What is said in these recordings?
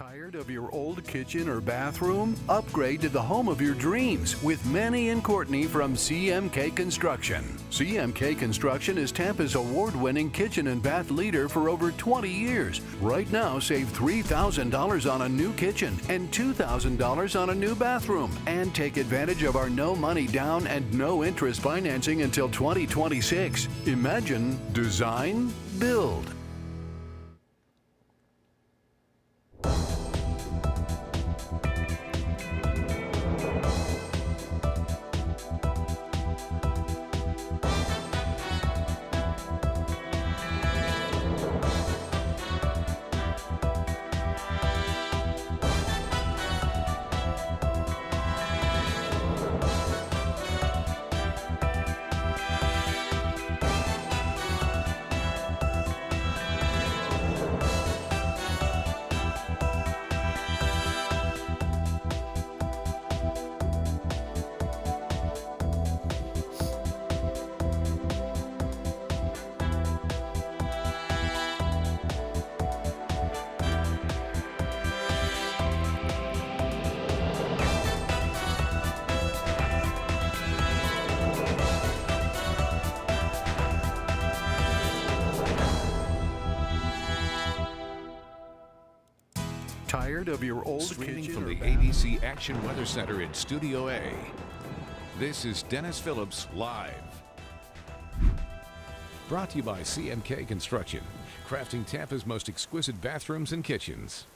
Tired of your old kitchen or bathroom? Upgrade to the home of your dreams with Manny and Courtney from CMK Construction. CMK Construction is Tampa's award-winning kitchen and bath leader for over 20 years. Right now, save $3,000 on a new kitchen and $2,000 on a new bathroom. And take advantage of our no money down and no interest financing until 2026. Imagine, design, build. Tired of your old Streaming kitchen from or the bath- ABC Action Weather Center in Studio A. This is Dennis Phillips Live. Brought to you by CMK Construction, crafting Tampa's most exquisite bathrooms and kitchens.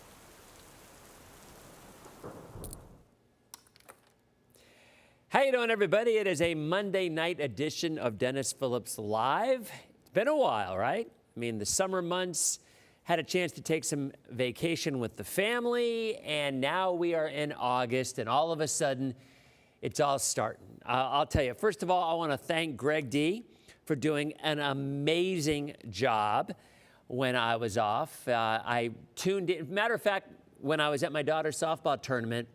How you doing, everybody? It is a Monday night edition of Dennis Phillips Live. It's been a while, right? I mean, the summer months, had a chance to take some vacation with the family, and now we are in August, and all of a sudden, it's all starting. I'll tell you, first of all, I want to thank Greg D for doing an amazing job when I was off. I tuned in. Matter of fact, when I was at my daughter's softball tournament,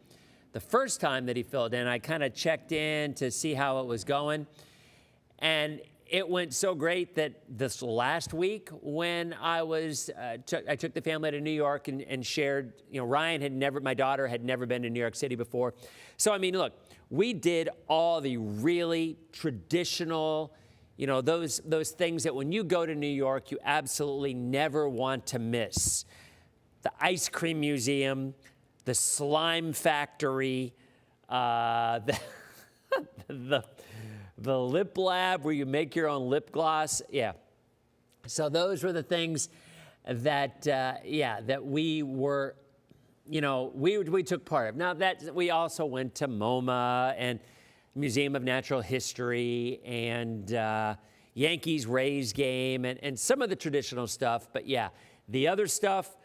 the first time that he filled in, I kind of checked in to see how it was going. And it went so great that this last week when I was, I took the family to New York and shared, Ryan had never, my daughter had never been to New York City before. So, I mean, look, we did all the really traditional, those things that when you go to New York, you absolutely never want to miss. The ice cream museum, the slime factory, the lip lab where you make your own lip gloss. Yeah. So those were the things that, that we were, we took part of. Now that we also went to MoMA and Museum of Natural History and Yankees-Rays game and some of the traditional stuff. But yeah, the other stuff,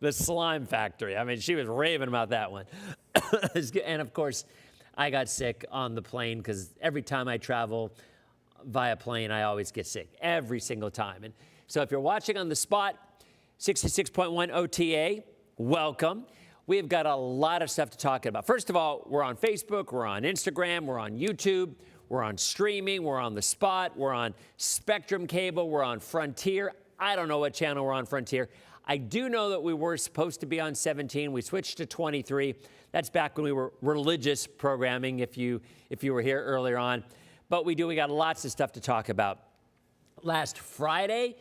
the slime factory. I mean, she was raving about that one. And of course, I got sick on the plane because every time I travel via plane, I always get sick, every single time. And so if you're watching on the spot, 66.1 OTA, welcome. We've got a lot of stuff to talk about. First of all, we're on Facebook, we're on Instagram, we're on YouTube, we're on streaming, we're on the spot, we're on Spectrum Cable, we're on Frontier. I don't know what channel we're on Frontier. I do know that we were supposed to be on 17. We switched to 23. That's back when we were religious programming, if you were here earlier on. But we got lots of stuff to talk about. Last Friday,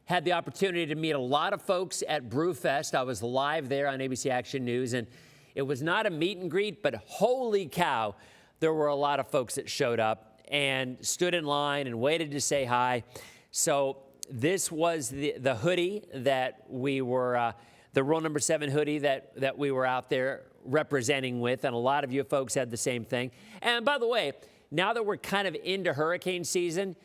had the opportunity to meet a lot of folks at Brewfest. I was live there on ABC Action News, and it was not a meet and greet, but holy cow, there were a lot of folks that showed up and stood in line and waited to say hi. So this was the hoodie that we were, the Rule Number 7 hoodie that we were out there representing with, and a lot of you folks had the same thing. And by the way, now that we're kind of into hurricane season,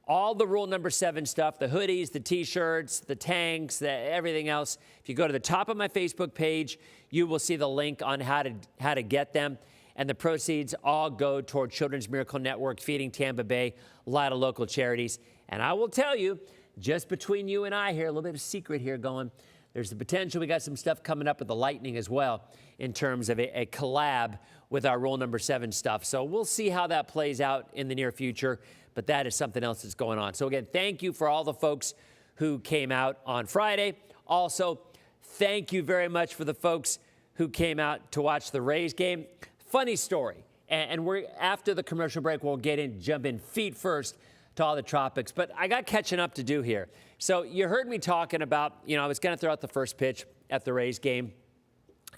all the Rule Number 7 stuff, the hoodies, the T-shirts, the tanks, everything else, if you go to the top of my Facebook page, you will see the link on how to get them. And the proceeds all go toward Children's Miracle Network, Feeding Tampa Bay, a lot of local charities. And I will tell you, just between you and I here, a little bit of secret here going, there's the potential. We got some stuff coming up with the Lightning as well in terms of a collab with our Rule Number 7 stuff. So we'll see how that plays out in the near future, but that is something else that's going on. So again, thank you for all the folks who came out on Friday. Also, Thank you very much for the folks who came out to watch the Rays game. Funny story. And we're after the commercial break, we'll jump in feet first to all the tropics. But I got catching up to do here. So you heard me talking about, I was going to throw out the first pitch at the Rays game,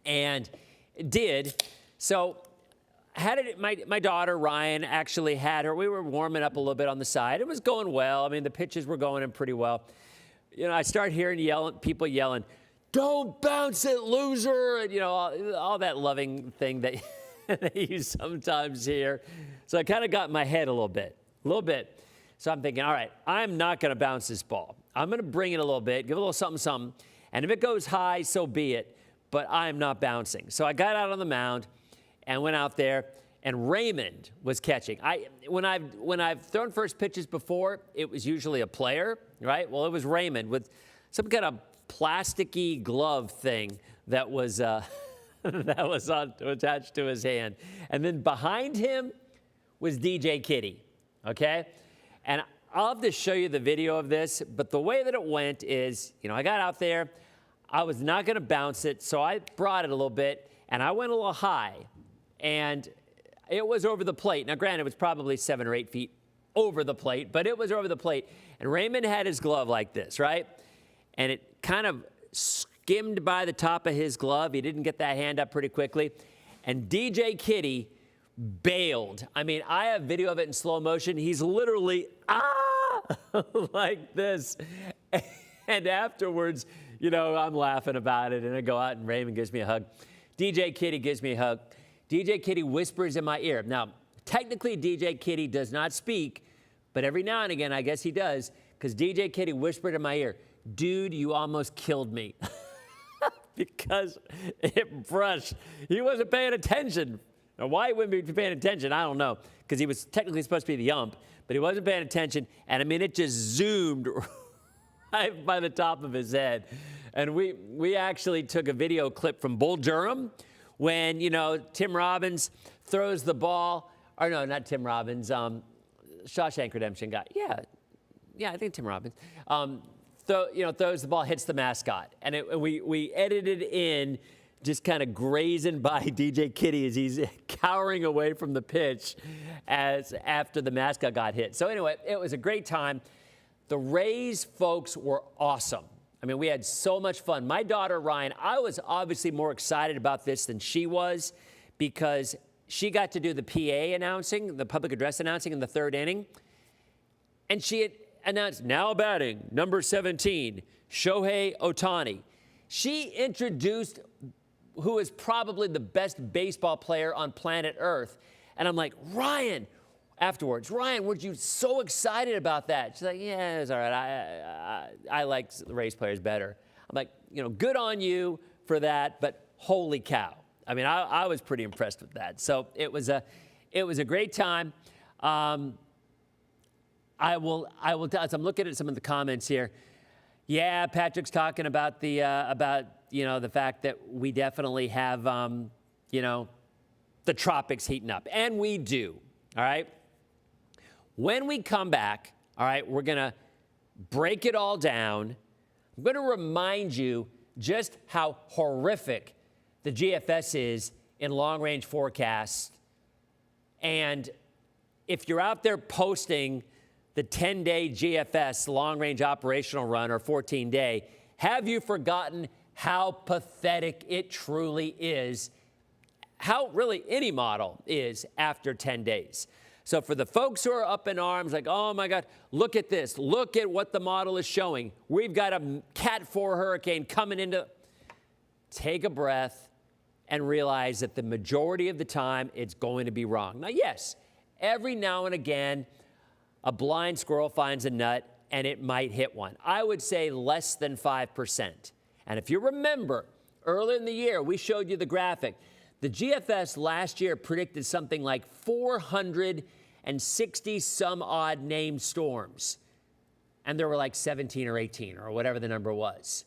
and did. So had it, my daughter Ryan actually had her. We were warming up a little bit on the side. It was going well. I mean, the pitches were going in pretty well. I start hearing people yelling, "Don't bounce it, loser!" And all that loving thing that you sometimes hear. So I kind of got in my head a little bit. So I'm thinking, all right, I'm not going to bounce this ball. I'm going to bring it a little bit, give it a little something, and if it goes high, so be it. But I'm not bouncing. So I got out on the mound and went out there, and Raymond was catching. When I've thrown first pitches before, it was usually a player, right? Well, it was Raymond with some kind of plasticky glove thing that was attached to his hand. And then behind him was DJ Kitty, okay? And I'll have to show you the video of this, but the way that it went is, I got out there, I was not going to bounce it, so I brought it a little bit, and I went a little high, and it was over the plate. Now, granted, it was probably 7 or 8 feet over the plate, but it was over the plate. And Raymond had his glove like this, right? And it kind of skimmed by the top of his glove. He didn't get that hand up pretty quickly. And DJ Kitty bailed. I mean, I have video of it in slow motion. He's literally, like this. And afterwards, I'm laughing about it. And I go out and Raymond gives me a hug. DJ Kitty gives me a hug. DJ Kitty whispers in my ear. Now, technically, DJ Kitty does not speak, but every now and again, I guess he does, because DJ Kitty whispered in my ear, "Dude, you almost killed me." Because it brushed. He wasn't paying attention. Now, why he wouldn't be paying attention, I don't know, because he was technically supposed to be the ump, but he wasn't paying attention, and I mean, it just zoomed right by the top of his head. And we actually took a video clip from Bull Durham when, Tim Robbins throws the ball, or no, not Tim Robbins, Shawshank Redemption guy. Yeah, I think Tim Robbins. Throws the ball, hits the mascot. And we edited in just kind of grazing by DJ Kitty as he's cowering away from the pitch after the mascot got hit. So anyway, it was a great time. The Rays folks were awesome. I mean, we had so much fun. My daughter, Ryan, I was obviously more excited about this than she was because she got to do the PA announcing, the public address announcing in the third inning. And she had announced, now batting, number 17, Shohei Ohtani. She introduced who is probably the best baseball player on planet Earth. And I'm like, Ryan, afterwards, Ryan, weren't you so excited about that? She's like, yeah, it's all right. I like the Rays players better. I'm like, good on you for that, but holy cow. I mean, I was pretty impressed with that. So it was a great time. I will tell, as I'm looking at some of the comments here. Yeah, Patrick's talking about the fact that we definitely have the tropics heating up, and we do. All right. When we come back, all right, we're going to break it all down. I'm going to remind you just how horrific the GFS is in long-range forecasts. And if you're out there posting the 10-day GFS long-range operational run or 14-day, have you forgotten how pathetic it truly is, how really any model is after 10 days? So for the folks who are up in arms, like, oh my God, look at this. Look at what the model is showing. We've got a Cat 4 hurricane coming into. Take a breath and realize that the majority of the time it's going to be wrong. Now, yes, every now and again, a blind squirrel finds a nut and it might hit one. I would say less than 5%. And if you remember, earlier in the year, we showed you the graphic. The GFS last year predicted something like 460 some odd named storms. And there were like 17 or 18 or whatever the number was.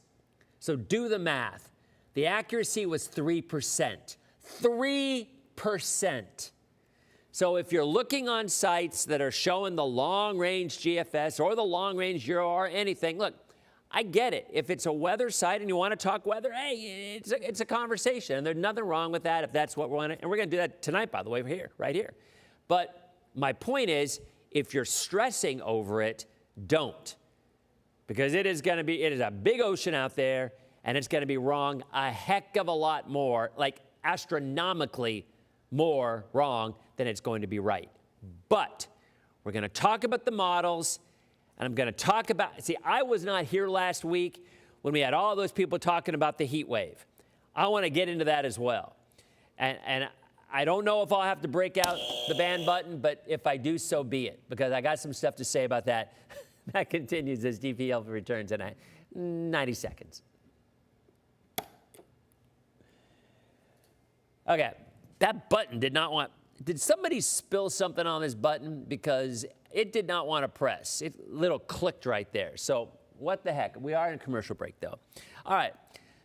So do the math. The accuracy was 3%. 3%. So if you're looking on sites that are showing the long-range GFS or the long-range Euro or anything, look, I get it. If it's a weather site and you want to talk weather, hey, it's a conversation. And there's nothing wrong with that if that's what we want to. And we're going to do that tonight, by the way, right here. But my point is, if you're stressing over it, don't. Because it is a big ocean out there, and it's going to be wrong a heck of a lot more, like astronomically more wrong than it's going to be right. But we're going to talk about the models. And I'm going to talk about, see, I was not here last week when we had all those people talking about the heat wave. I want to get into that as well. And I don't know if I'll have to break out the ban button, but if I do, so be it, because I got some stuff to say about that. That continues as DPL returns in 90 seconds. Okay, that button did somebody spill something on this button? Because it did not want to press. It little clicked right there. So what the heck? We are in a commercial break, though. All right.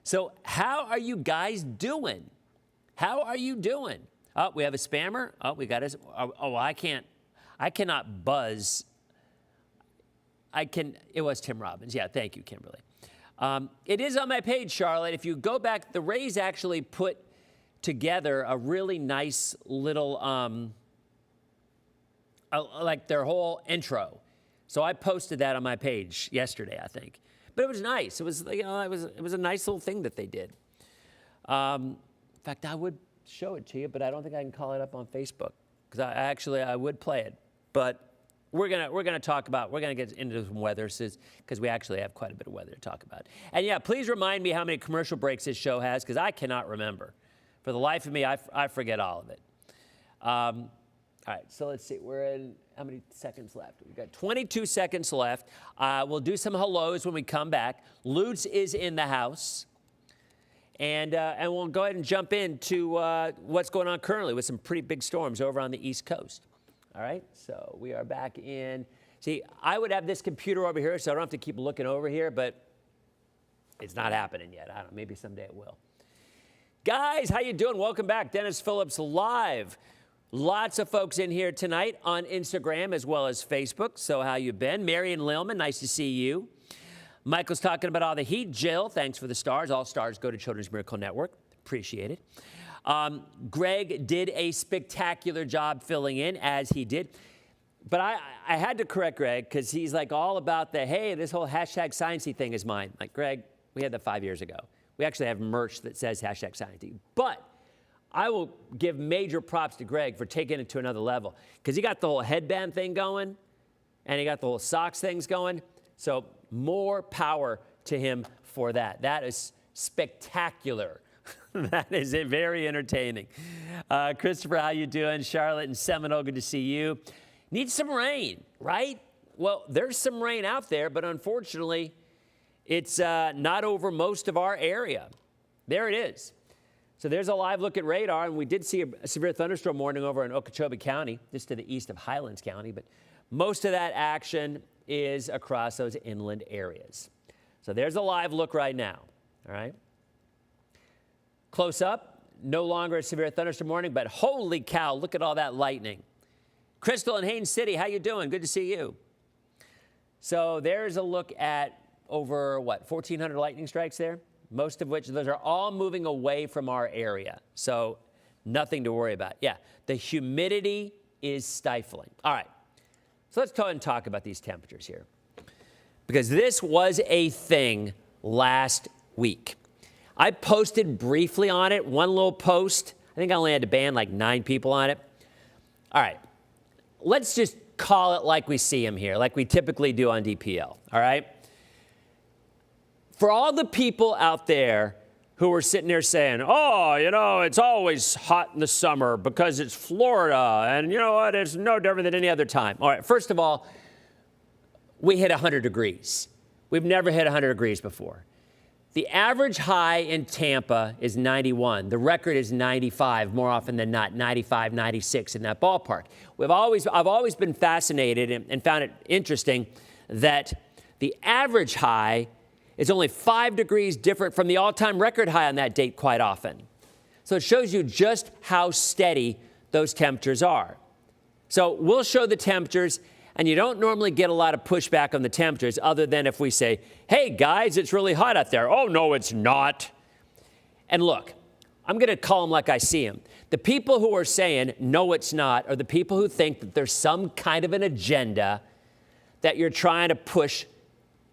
So how are you guys doing? How are you doing? Oh, we have a spammer. Oh, we got a. Oh, I cannot buzz. It was Tim Robbins. Yeah, thank you, Kimberly. It is on my page, Charlotte. If you go back, the Rays actually put together a really nice little like their whole intro. So I posted that on my page yesterday, I think. But it was nice. It was, it was a nice little thing that they did. In fact, I would show it to you, but I don't think I can call it up on Facebook, because I would play it. But we're gonna get into some weather, because we actually have quite a bit of weather to talk about. And yeah, please remind me how many commercial breaks this show has, because I cannot remember. For the life of me, I forget all of it. All right, so let's see. We're in how many seconds left? We've got 22 seconds left. We'll do some hellos when we come back. Lutz is in the house. And we'll go ahead and jump into what's going on currently with some pretty big storms over on the East Coast. All right, so we are back in. See, I would have this computer over here, so I don't have to keep looking over here, but it's not happening yet. I don't know, maybe someday it will. Guys, how you doing? Welcome back. Dennis Phillips live. Lots of folks in here tonight on Instagram as well as Facebook. So how you been? Marion Lilman, nice to see you. Michael's talking about all the heat. Jill, thanks for the stars. All stars go to Children's Miracle Network. Appreciate it. Greg did a spectacular job filling in, as he did. But I had to correct Greg, because he's like all about hey, this whole hashtag sciencey thing is mine. Like, Greg, we had that 5 years ago. We actually have merch that says hashtag sciencey. But I will give major props to Greg for taking it to another level, because he got the whole headband thing going, and he got the whole socks things going. So more power to him for that. That is spectacular. That is very entertaining. Christopher, how you doing? Charlotte and Seminole, good to see you. Need some rain, right? Well, there's some rain out there, but unfortunately, it's not over most of our area. There it is. So there's a live look at radar, and we did see a severe thunderstorm warning over in Okeechobee County, just to the east of Highlands County, but most of that action is across those inland areas. So there's a live look right now, all right? Close up, no longer a severe thunderstorm warning, but holy cow, look at all that lightning. Crystal in Haines City, how you doing? Good to see you. So there's a look at over, 1,400 lightning strikes there? Most of which, those are all moving away from our area. So nothing to worry about. Yeah, the humidity is stifling. All right, so let's go ahead and talk about these temperatures here, because this was a thing last week. I posted briefly on it, one little post. I think I only had to ban like 9 people on it. All right, let's just call it like we see them here, like we typically do on DPL, all right? For all the people out there who were sitting there saying, oh, it's always hot in the summer because it's Florida, and you know what, it's no different than any other time. All right, first of all, we hit 100 degrees. We've never hit 100 degrees before. The average high in Tampa is 91. The record is 95, more often than not, 95, 96 in that ballpark. I've always been fascinated and found it interesting that the average high is only 5 degrees different from the all-time record high on that date quite often. So it shows you just how steady those temperatures are. So we'll show the temperatures. And you don't normally get a lot of pushback on the temperatures other than if we say, hey, guys, it's really hot out there. Oh, no, it's not. And look, I'm going to call them like I see them. The people who are saying, no, it's not, are the people who think that there's some kind of an agenda that you're trying to push.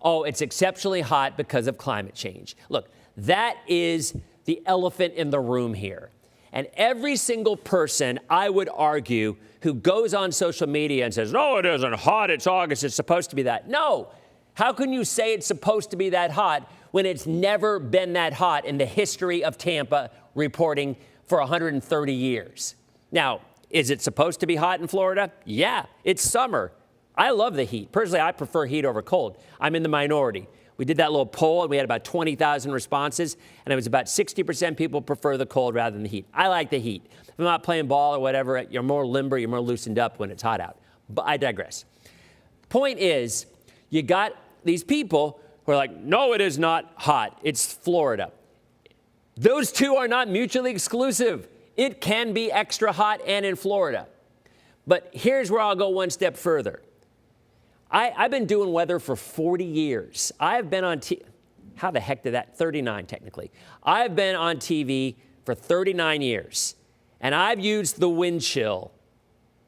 Oh, it's exceptionally hot because of climate change. Look, that is the elephant in the room here. And every single person, I would argue, who goes on social media and says, no, it isn't hot, it's August, it's supposed to be that. No. How can you say it's supposed to be that hot when it's never been that hot in the history of Tampa reporting for 130 years? Now, is it supposed to be hot in Florida? Yeah, it's summer. I love the heat. Personally, I prefer heat over cold. I'm in the minority. We did that little poll, and we had about 20,000 responses, and it was about 60% people prefer the cold rather than the heat. I like the heat. If I'm not playing ball or whatever, you're more limber, you're more loosened up when it's hot out. But I digress. Point is, you got these people who are like, no, it is not hot. It's Florida. Those two are not mutually exclusive. It can be extra hot and in Florida. But here's where I'll go one step further. I've been doing weather for 40 years. I've been on how the heck did that? 39 technically. I've been on TV for 39 years, and I've used the wind chill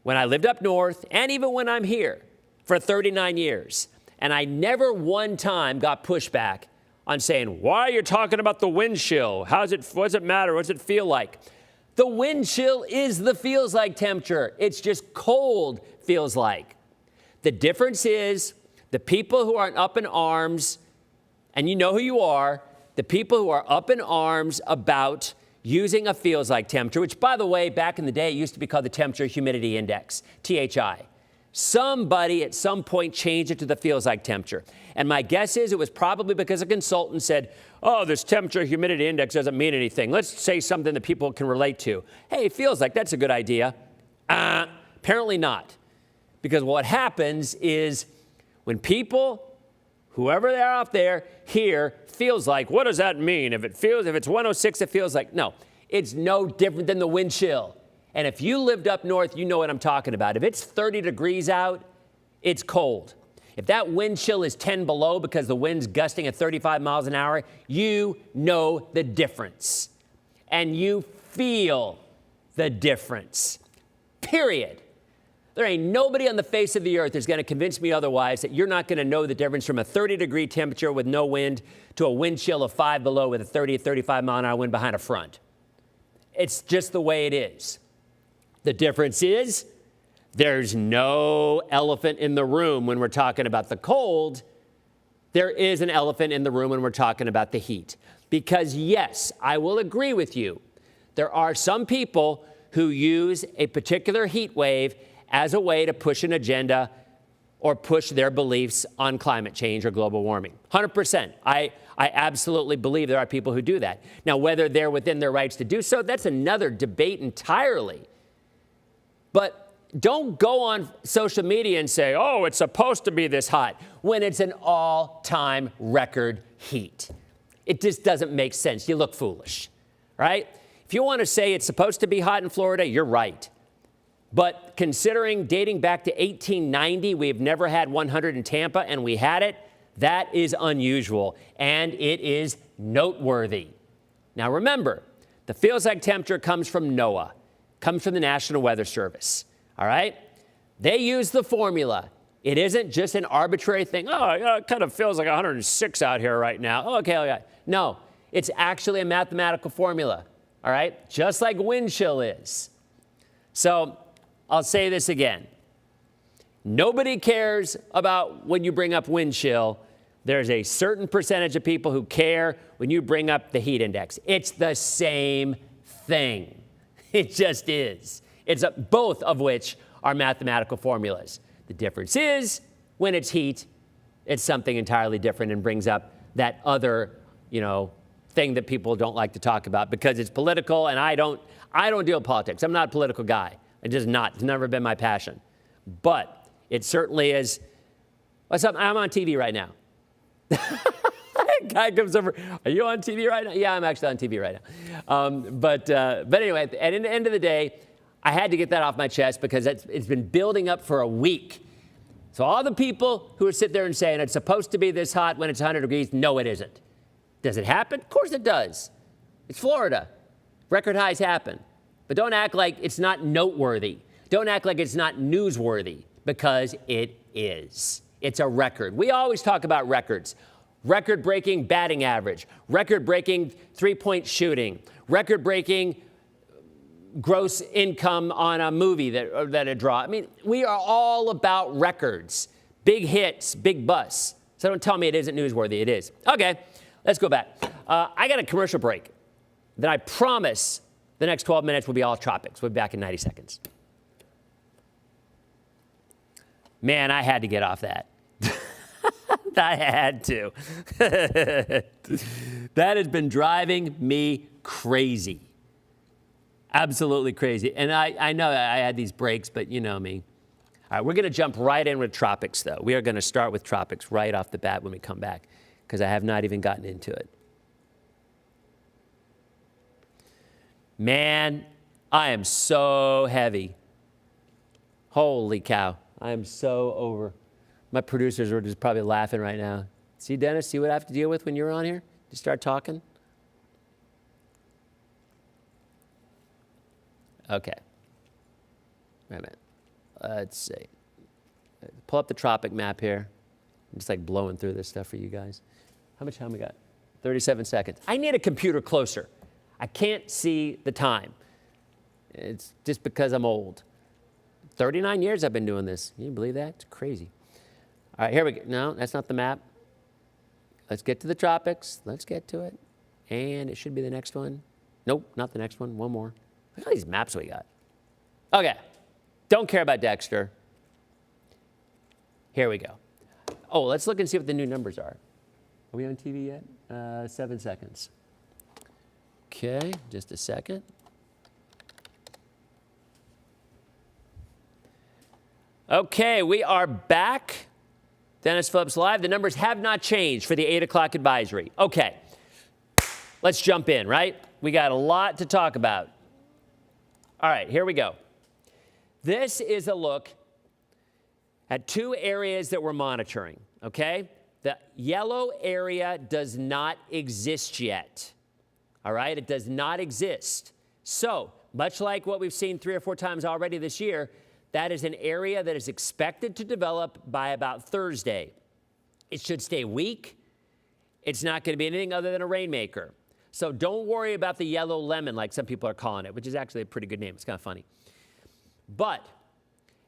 when I lived up north and even when I'm here for 39 years. And I never one time got pushback on saying, why are you talking about the wind chill? What does it matter? What does it feel like? The wind chill is the feels like temperature. It's just cold feels like. The difference is the people who aren't up in arms, and you know who you are, the people who are up in arms about using a feels like temperature, which, by the way, back in the day, it used to be called the temperature humidity index, THI. Somebody at some point changed it to the feels like temperature. And my guess is it was probably because a consultant said, oh, this temperature humidity index doesn't mean anything. Let's say something that people can relate to. Hey, it feels like that's a good idea. Apparently not. Because what happens is when people, whoever they're out there, hear feels like, what does that mean? If it's 106, it feels like, no, it's no different than the wind chill. And if you lived up north, you know what I'm talking about. If it's 30 degrees out, it's cold. If that wind chill is 10 below because the wind's gusting at 35 miles an hour, you know the difference. And you feel the difference, period. There ain't nobody on the face of the earth that's going to convince me otherwise that you're not going to know the difference from a 30-degree temperature with no wind to a wind chill of 5 below with a 30 or 35 mile an hour wind behind a front. It's just the way it is. The difference is there's no elephant in the room when we're talking about the cold. There is an elephant in the room when we're talking about the heat. Because, yes, I will agree with you. There are some people who use a particular heat wave as a way to push an agenda or push their beliefs on climate change or global warming. 100%. I absolutely believe there are people who do that. Now, whether they're within their rights to do so, that's another debate entirely. But don't go on social media and say, oh, it's supposed to be this hot, when it's an all-time record heat. It just doesn't make sense. You look foolish, right? If you want to say it's supposed to be hot in Florida, you're right. But considering dating back to 1890, we've never had 100 in Tampa, and we had it, that is unusual, and it is noteworthy. Now remember, the feels like temperature comes from NOAA, comes from the National Weather Service, all right? They use the formula. It isn't just an arbitrary thing. Oh, it kind of feels like 106 out here right now. Oh, okay. No, it's actually a mathematical formula, all right? Just like wind chill is. So I'll say this again. Nobody cares about when you bring up wind chill. There's a certain percentage of people who care when you bring up the heat index. It's the same thing. It just is. It's both of which are mathematical formulas. The difference is when it's heat, it's something entirely different and brings up that other, thing that people don't like to talk about because it's political, and I don't deal with politics. I'm not a political guy. It's just not. It's never been my passion. But it certainly is. What's up? I'm on TV right now. Guy comes over. Are you on TV right now? Yeah, I'm actually on TV right now. But anyway, at the end of the day, I had to get that off my chest because it's been building up for a week. So all the people who are sitting there and saying it's supposed to be this hot when it's 100 degrees, no, it isn't. Does it happen? Of course it does. It's Florida. Record highs happen. But don't act like it's not noteworthy. Don't act like it's not newsworthy, because it is. It's a record. We always talk about records. Record-breaking batting average, record-breaking three-point shooting, record-breaking gross income on a movie that a draw. I mean, we are all about records. Big hits, big busts. So don't tell me it isn't newsworthy. It is. Okay, let's go back. I got a commercial break. Then I promise the next 12 minutes will be all tropics. We'll be back in 90 seconds. Man, I had to get off that. I had to. That has been driving me crazy. Absolutely crazy. And I know I had these breaks, but you know me. All right, we're going to jump right in with tropics, though. We are going to start with tropics right off the bat when we come back, because I have not even gotten into it. Man, I am so heavy. Holy cow. I am so over. My producers are just probably laughing right now. See, Dennis, see what I have to deal with when you're on here? You start talking? Okay. Wait a minute. Let's see. Pull up the tropic map here. I'm just like blowing through this stuff for you guys. How much time we got? 37 seconds. I need a computer closer. I can't see the time. It's just because I'm old. 39 years I've been doing this. Can you believe that? It's crazy. All right, here we go. No, that's not the map. Let's get to the tropics. Let's get to it. And it should be the next one. Nope, not the next one. One more. Look at all these maps we got. Okay. Don't care about Dexter. Here we go. Oh, let's look and see what the new numbers are. Are we on TV yet? 7 seconds. Okay, just a second. Okay, we are back. Dennis Phillips Live. The numbers have not changed for the 8 o'clock advisory. Okay, let's jump in, right? We got a lot to talk about. All right, here we go. This is a look at two areas that we're monitoring, okay? The yellow area does not exist yet, all right? It does not exist. So, much like what we've seen 3 or 4 times already this year, that is an area that is expected to develop by about Thursday. It should stay weak. It's not going to be anything other than a rainmaker. So don't worry about the yellow lemon like some people are calling it, which is actually a pretty good name. It's kind of funny. But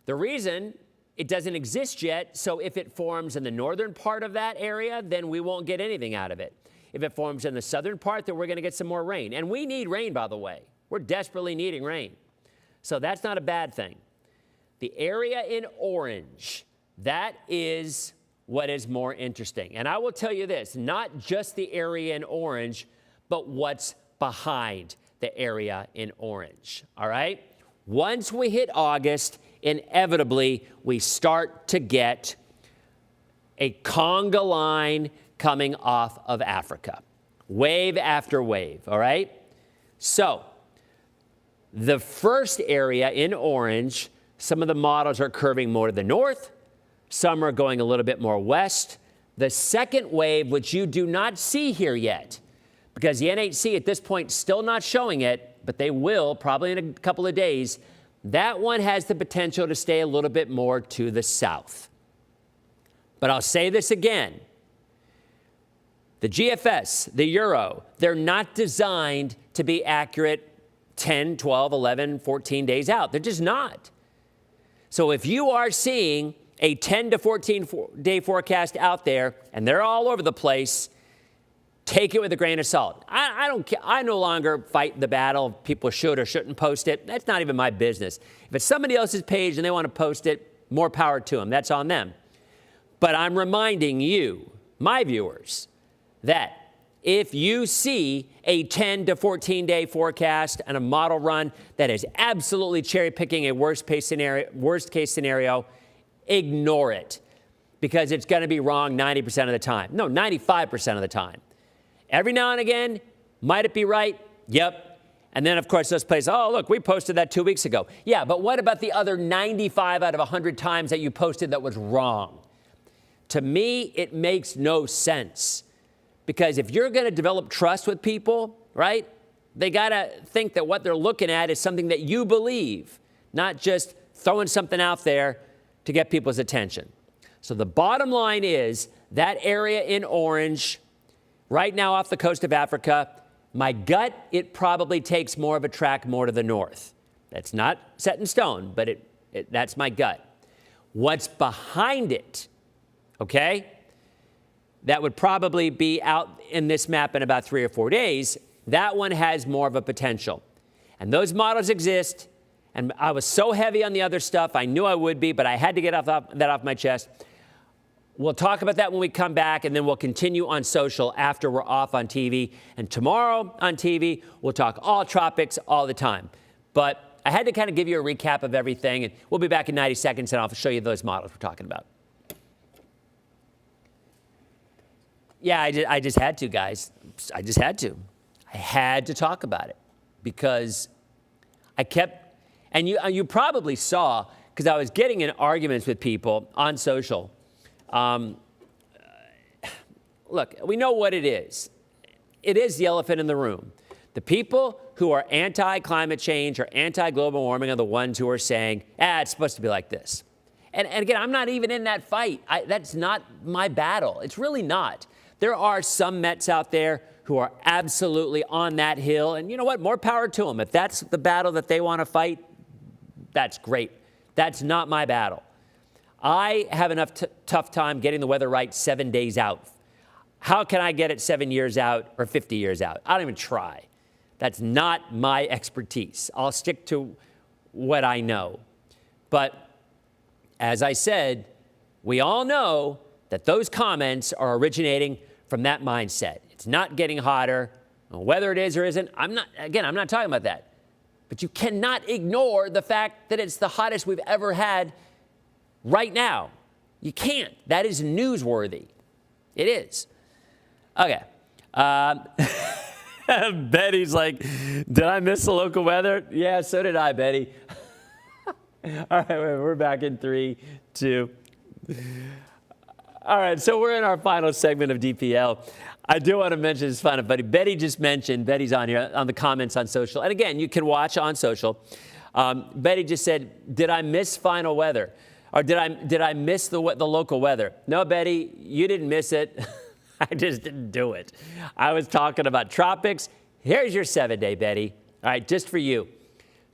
the reason it doesn't exist yet, so if it forms in the northern part of that area, then we won't get anything out of it. If it forms in the southern part, then we're going to get some more rain. And we need rain, by the way. We're desperately needing rain. So that's not a bad thing. The area in orange, that is what is more interesting. And I will tell you this, not just the area in orange, but what's behind the area in orange, all right? Once we hit August, inevitably, we start to get a conga line coming off of Africa, wave after wave, all right? So the first area in orange, some of the models are curving more to the north. Some are going a little bit more west. The second wave, which you do not see here yet, because the NHC at this point still not showing it, but they will probably in a couple of days, that one has the potential to stay a little bit more to the south. But I'll say this again. The GFS, the Euro, they're not designed to be accurate 10, 12, 11, 14 days out. They're just not. So if you are seeing a 10 to 14 day forecast out there, and they're all over the place, take it with a grain of salt. I don't care. I no longer fight the battle. People should or shouldn't post it. That's not even my business. If it's somebody else's page and they want to post it, more power to them. That's on them. But I'm reminding you, my viewers, that if you see a 10 to 14 day forecast and a model run that is absolutely cherry picking a worst case scenario, ignore it, because it's going to be wrong 90% of the time. No, 95% of the time. Every now and again, might it be right? Yep. And then, of course, those places, oh, look, we posted that 2 weeks ago. Yeah, but what about the other 95 out of 100 times that you posted that was wrong? To me, it makes no sense. Because if you're going to develop trust with people, right, they got to think that what they're looking at is something that you believe, not just throwing something out there to get people's attention. So the bottom line is that area in orange, right now off the coast of Africa, my gut, it probably takes more of a track more to the north. That's not set in stone, but that's my gut. What's behind it, okay, that would probably be out in this map in about 3 or 4 days, that one has more of a potential. And those models exist, and I was so heavy on the other stuff, I knew I would be, but I had to get that off my chest. We'll talk about that when we come back, and then we'll continue on social after we're off on TV. And tomorrow on TV, we'll talk all tropics all the time. But I had to kind of give you a recap of everything, and we'll be back in 90 seconds, and I'll show you those models we're talking about. Yeah, I just had to, guys. I just had to. I had to talk about it because I kept, and you probably saw, because I was getting in arguments with people on social. Look, we know what it is. It is the elephant in the room. The people who are anti-climate change or anti-global warming are the ones who are saying, it's supposed to be like this. And again, I'm not even in that fight. That's not my battle. It's really not. There are some Mets out there who are absolutely on that hill. And you know what? More power to them. If that's the battle that they want to fight, that's great. That's not my battle. I have enough tough time getting the weather right 7 days out. How can I get it 7 years out or 50 years out? I don't even try. That's not my expertise. I'll stick to what I know. But as I said, we all know that those comments are originating from that mindset. It's not getting hotter. Whether it is or isn't, I'm not talking about that. But you cannot ignore the fact that it's the hottest we've ever had right now. You can't. That is newsworthy. It is. Okay. Betty's like, did I miss the local weather? Yeah, so did I, Betty. All right, we're back in 3, 2. All right, so we're in our final segment of DPL. I do want to mention, it's fun, but Betty just mentioned, Betty's on here, on the comments on social. And again, you can watch on social. Betty just said, did I miss final weather? Or did I miss the local weather? No, Betty, you didn't miss it. I just didn't do it. I was talking about tropics. Here's your 7-day, Betty. All right, just for you.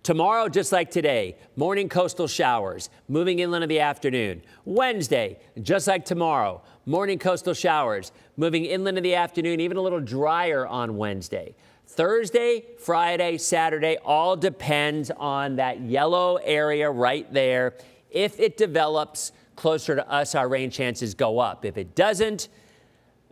Tomorrow, just like today, morning coastal showers, moving inland in the afternoon. Wednesday, just like tomorrow, morning coastal showers, moving inland in the afternoon, even a little drier on Wednesday. Thursday, Friday, Saturday, all depends on that yellow area right there. If it develops closer to us, our rain chances go up. If it doesn't,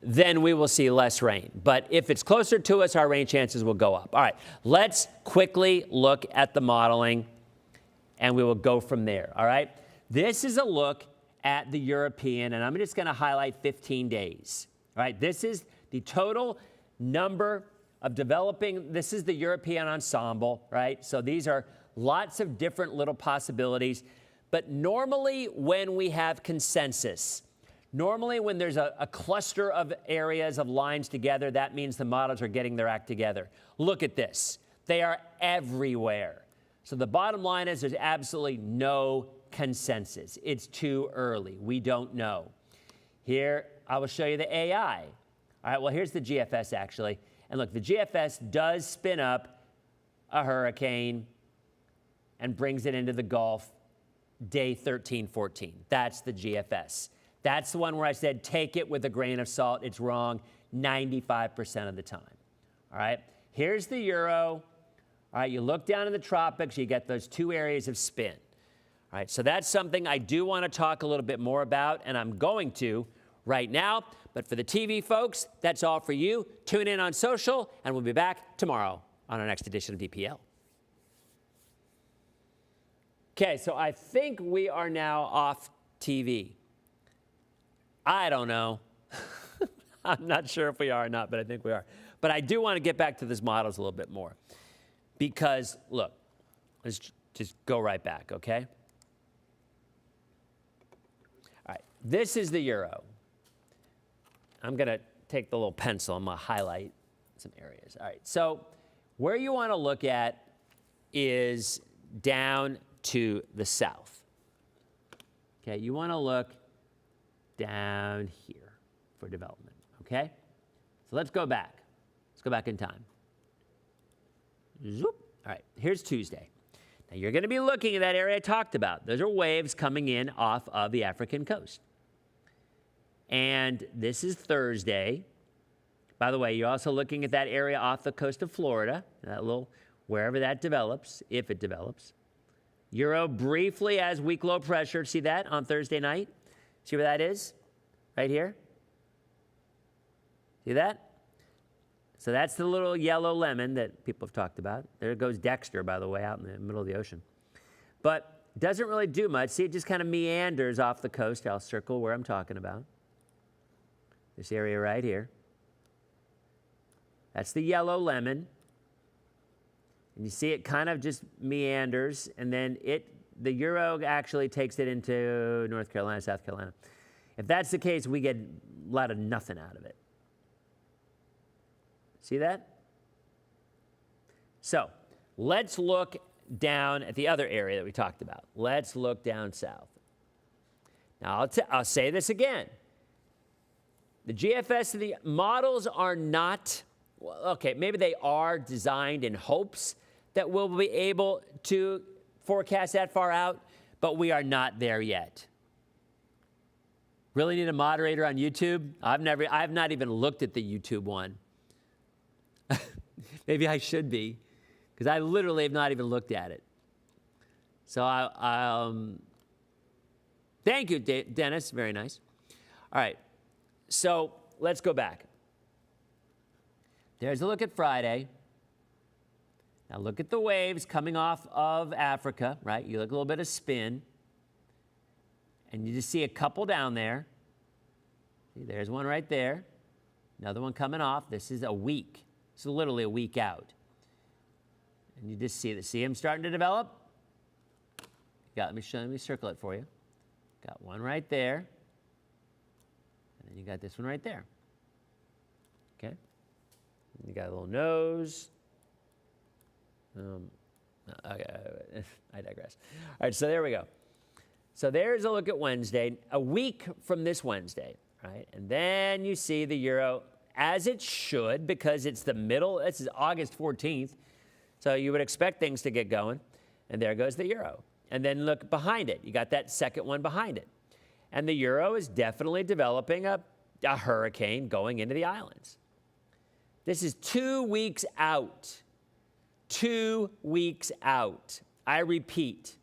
then we will see less rain. But if it's closer to us, our rain chances will go up. All right, let's quickly look at the modeling, and we will go from there, all right? This is a look at the European, and I'm just going to highlight 15 days, all right? This is the total number of developing, this is the European ensemble, right? So these are lots of different little possibilities. But normally when we have consensus, normally when there's a cluster of areas of lines together, that means the models are getting their act together. Look at this. They are everywhere. So the bottom line is there's absolutely no consensus. It's too early. We don't know. Here, I will show you the AI. All right, well, here's the GFS actually. And look, the GFS does spin up a hurricane and brings it into the Gulf day 13, 14. That's the GFS. That's the one where I said, take it with a grain of salt. It's wrong 95% of the time. All right, here's the Euro. All right, you look down in the tropics, you get those two areas of spin. All right, so that's something I do want to talk a little bit more about, and I'm going to right now. But for the TV folks, that's all for you. Tune in on social, and we'll be back tomorrow on our next edition of DPL. Okay, so I think we are now off TV. I don't know. I'm not sure if we are or not, but I think we are. But I do want to get back to these models a little bit more Because, look, let's just go right back, okay? All right, this is the euro. I'm going to take the little pencil. I'm going to highlight some areas. All right, so where you want to look at is down to the south. Okay, you want to look down here for development, okay? So let's go back. Let's go back in time. Zoop. All right, here's Tuesday. Now you're going to be looking at that area I talked about. Those are waves coming in off of the African coast. And this is Thursday. By the way, you're also looking at that area off the coast of Florida, that little, wherever that develops, if it develops. Euro briefly as weak low pressure. See that on Thursday night? See where that is? Right here? See that? So that's the little yellow lemon that people have talked about. There goes Dexter, by the way, out in the middle of the ocean. But doesn't really do much. See, it just kind of meanders off the coast. I'll circle where I'm talking about. This area right here. That's the yellow lemon. And you see it kind of just meanders, and then the euro actually takes it into North Carolina, South Carolina. If that's the case, we get a lot of nothing out of it. See that? So let's look down at the other area that we talked about. Let's look down south. Now, I'll say this again. The GFS and the models are not, well, okay, maybe they are designed in hopes that we'll be able to forecast that far out, but we are not there yet. Really need a moderator on YouTube? I've not even looked at the YouTube one. Maybe I should be, because I literally have not even looked at it. So thank you, Dennis. Very nice. All right. So let's go back. There's a look at Friday. Now look at the waves coming off of Africa, right? You look a little bit of spin. And you just see a couple down there. See, there's one right there. Another one coming off. This is a week. This is literally a week out. And you just see them starting to develop. Let me circle it for you. Got one right there. And then you got this one right there. Okay? And you got a little nose. Okay, I digress. All right, so there we go. So there's a look at Wednesday, a week from this Wednesday, right? And then you see the euro as it should, because it's the middle. This is August 14th. So you would expect things to get going. And there goes the euro. And then look behind it. You got that second one behind it. And the euro is definitely developing a hurricane going into the islands. This is 2 weeks out. 2 weeks out. I repeat.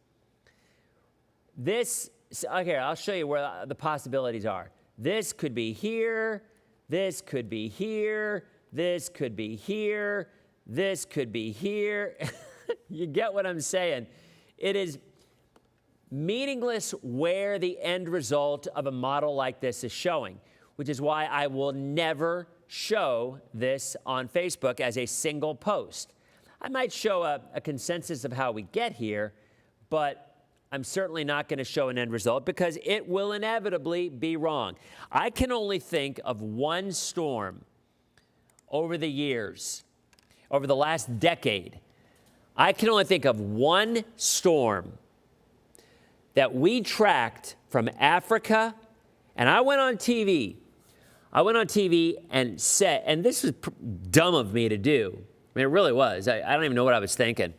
Okay, I'll show you where the possibilities are. This could be here. This could be here. This could be here. This could be here. You get what I'm saying? It is meaningless where the end result of a model like this is showing, which is why I will never show this on Facebook as a single post. I might show a consensus of how we get here, but I'm certainly not going to show an end result because it will inevitably be wrong. I can only think of one storm over the years, over the last decade. I can only think of one storm that we tracked from Africa, and I went on TV. And said, and this was dumb of me to do. I mean, it really was. I don't even know what I was thinking.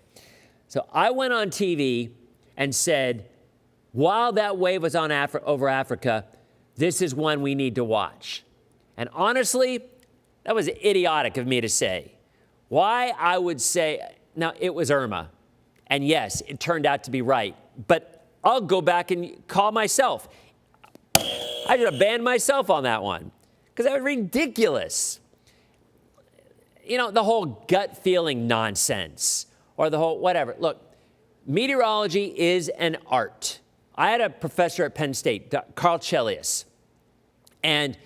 So I went on TV and said, while that wave was on over Africa, this is one we need to watch. And honestly, that was idiotic of me to say. Why I would say, now it was Irma. And yes, it turned out to be right. But I'll go back and call myself. I should have banned myself on that one because that was ridiculous. You know, the whole gut feeling nonsense or the whole whatever. Look, meteorology is an art. I had a professor at Penn State, Carl Chelius, and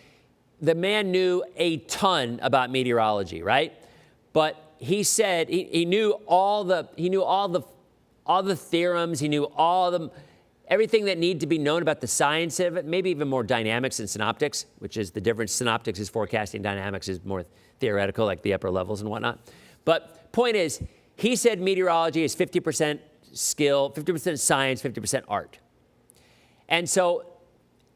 the man knew a ton about meteorology, right? but he said he knew all the theorems, he knew everything that needed to be known about the science of it, maybe even more dynamics and synoptics, which is the difference. Synoptics is forecasting, dynamics is more theoretical, like the upper levels and whatnot. But point is, he said meteorology is 50% skill, 50% science, 50% art. And so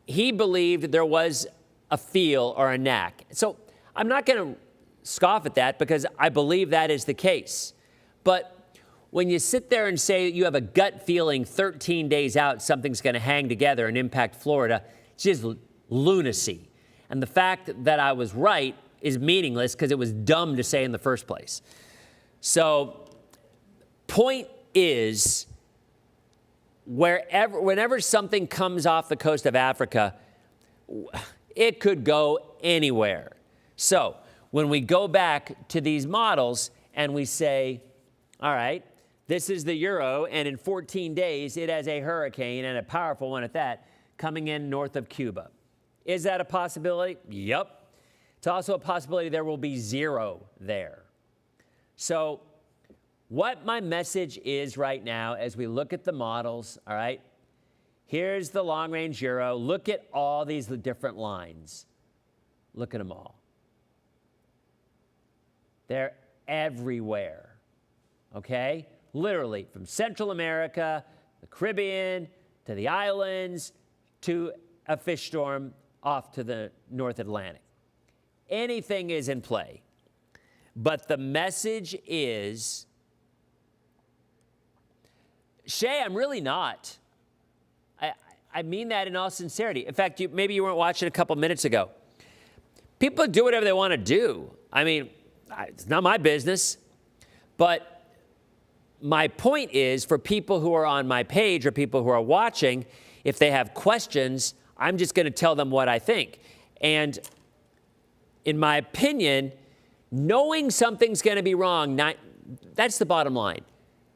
he believed there was a feel or a knack. So I'm not going to scoff at that because I believe that is the case. But when you sit there and say you have a gut feeling 13 days out something's going to hang together and impact Florida, it's just lunacy. And the fact that I was right is meaningless because it was dumb to say in the first place. So point is, whenever something comes off the coast of Africa, it could go anywhere. So when we go back to these models and we say, all right, this is the Euro, and in 14 days, it has a hurricane, and a powerful one at that, coming in north of Cuba. Is that a possibility? Yep. It's also a possibility there will be zero there. So what my message is right now as we look at the models, all right, here's the long-range Euro. Look at all these different lines. Look at them all. They're everywhere, okay? Literally, from Central America, the Caribbean, to the islands, to a fish storm off to the North Atlantic. Anything is in play. But the message is, Shay, I'm really not. I mean that in all sincerity. In fact, maybe you weren't watching a couple minutes ago. People do whatever they want to do. I mean, it's not my business. But my point is, for people who are on my page or people who are watching, if they have questions, I'm just going to tell them what I think. And in my opinion, knowing something's going to be wrong, that's the bottom line,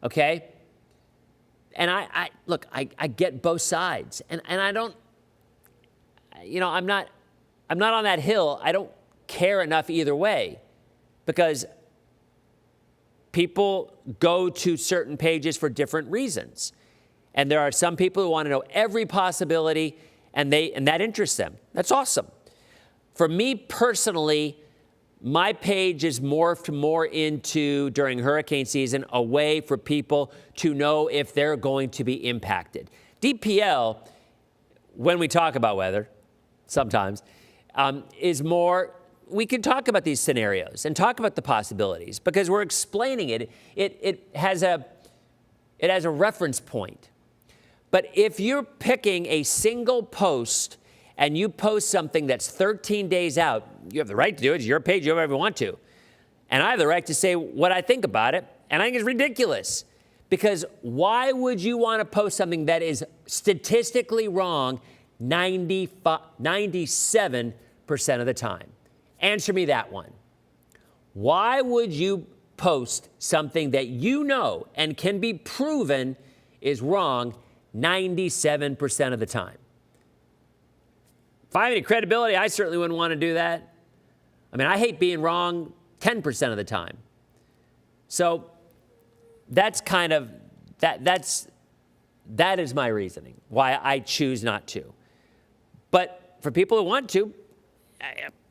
okay? And look, I get both sides. And I don't, I'm not on that hill. I don't care enough either way, because people go to certain pages for different reasons. And there are some people who want to know every possibility, and that interests them. That's awesome. For me personally, my page is morphed more into, during hurricane season, a way for people to know if they're going to be impacted. DPL, when we talk about weather, sometimes, is more, we can talk about these scenarios and talk about the possibilities because we're explaining it. It has a reference point. But if you're picking a single post and you post something that's 13 days out, you have the right to do it. It's your page. You do whatever you want to. And I have the right to say what I think about it. And I think it's ridiculous. Because why would you want to post something that is statistically wrong 97% of the time? Answer me that one. Why would you post something that you know and can be proven is wrong 97% of the time? If I have any credibility, I certainly wouldn't want to do that. I mean, I hate being wrong 10% of the time. So that's kind of, that is my reasoning, why I choose not to. But for people who want to,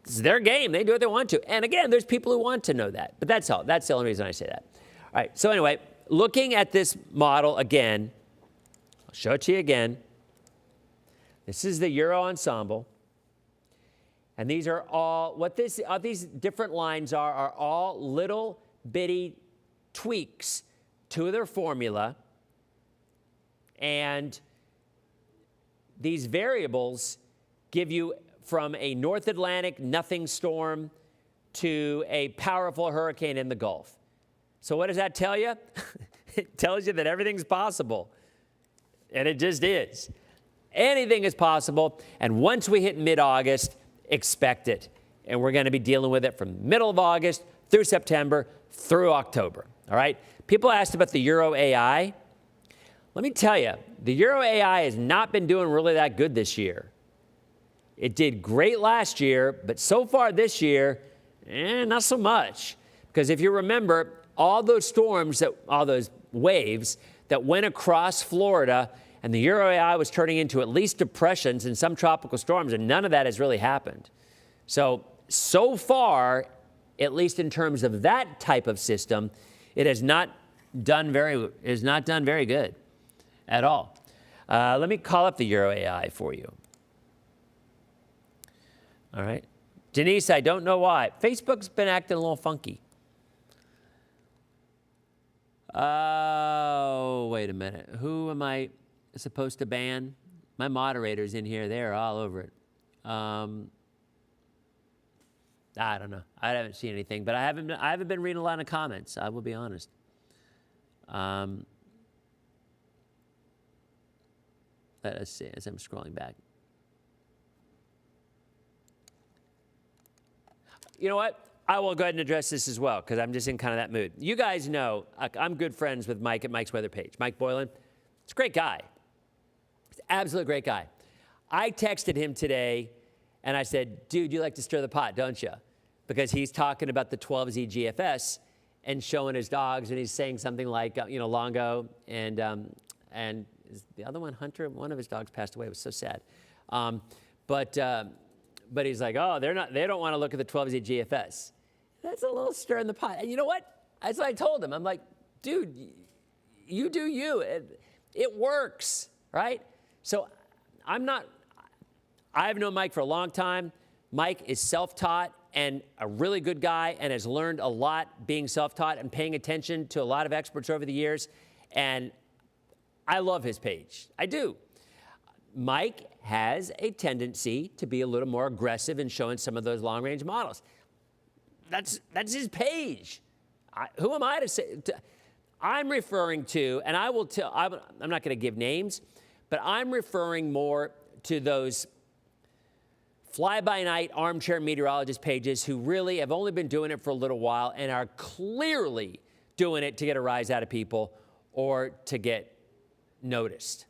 it's their game. They do what they want to. And again, there's people who want to know that. But that's all. That's the only reason I say that. All right. So anyway, looking at this model again, I'll show it to you again. This is the Euro ensemble. And these are all, these different lines are all little bitty tweaks to their formula. And these variables give you from a North Atlantic nothing storm to a powerful hurricane in the Gulf. So what does that tell you? It tells you that everything's possible. And it just is. Anything is possible. And once we hit mid-August, expect it. And we're going to be dealing with it from middle of August through September through October. All right? People asked about the Euro AI. Let me tell you, the Euro AI has not been doing really that good this year. It did great last year, but so far this year, not so much. Because if you remember, all those waves that went across Florida, and the Euro AI was turning into at least depressions and some tropical storms, and none of that has really happened. So far, at least in terms of that type of system, it has not done very good at all. Let me call up the Euro AI for you. All right. Denise, I don't know why. Facebook's been acting a little funky. Oh, wait a minute. Who am I supposed to ban? My moderators in here, they're all over it. I don't know. I haven't seen anything, but I haven't been reading a lot of comments. I will be honest. Let us see as I'm scrolling back. You know what? I will go ahead and address this as well because I'm just in kind of that mood. You guys know I'm good friends with Mike at Mike's Weather Page. Mike Boylan, he's a great guy. He's an absolute great guy. I texted him today and I said, dude, you like to stir the pot, don't you? Because he's talking about the 12Z GFS and showing his dogs, and he's saying something like, Longo and is the other one Hunter. One of his dogs passed away. It was so sad. But he's like, oh, they don't want to look at the 12Z GFS. That's a little stir in the pot. And you know what? That's what I told him. I'm like, dude, you do you. It works, right? So I've known Mike for a long time. Mike is self-taught and a really good guy and has learned a lot being self-taught and paying attention to a lot of experts over the years. And I love his page. I do. Mike has a tendency to be a little more aggressive in showing some of those long-range models. That's his page. Who am I to say? I'm referring to, and I will tell, I'm not going to give names, but I'm referring more to those fly-by-night armchair meteorologist pages who really have only been doing it for a little while and are clearly doing it to get a rise out of people or to get noticed.